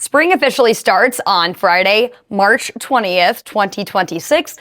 Spring officially starts on Friday, March 20th, 2026.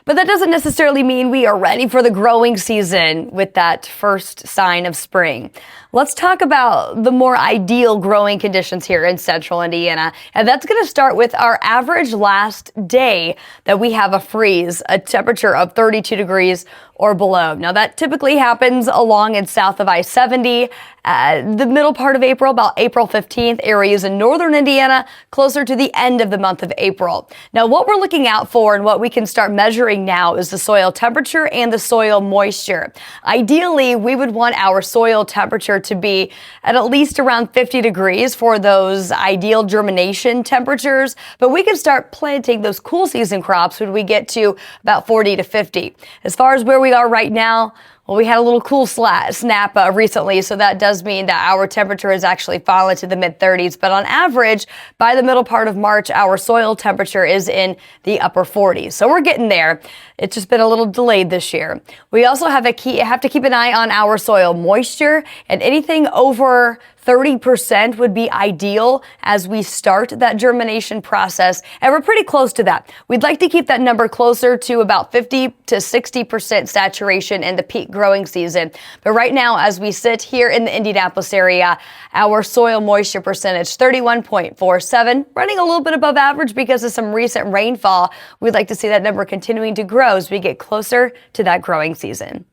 But that doesn't necessarily mean we are ready for the growing season with that first sign of spring. Let's talk about the more ideal growing conditions here in central Indiana. And that's going to start with our average last day that we have a freeze, a temperature of 32 degrees or below. Now, that typically happens along and south of I-70, the middle part of April, about April 15th, areas in northern Indiana, closer to the end of the month of April. Now, what we're looking out for and what we can start measuring now is the soil temperature and the soil moisture. Ideally, we would want our soil temperature to be at least around 50 degrees for those ideal germination temperatures, but we can start planting those cool season crops when we get to about 40 to 50. As far as where we are right now, well, we had a little cool snap recently, so that does mean that our temperature has actually fallen to the mid-30s. But on average, by the middle part of March, our soil temperature is in the upper 40s. So we're getting there. It's just been a little delayed this year. We also have to keep an eye on our soil moisture, and anything over 30% would be ideal as we start that germination process, and we're pretty close to that. We'd like to keep that number closer to about 50 to 60% saturation in the peak growing season. But right now, as we sit here in the Indianapolis area, our soil moisture percentage, 31.47, running a little bit above average because of some recent rainfall. We'd like to see that number continuing to grow as we get closer to that growing season.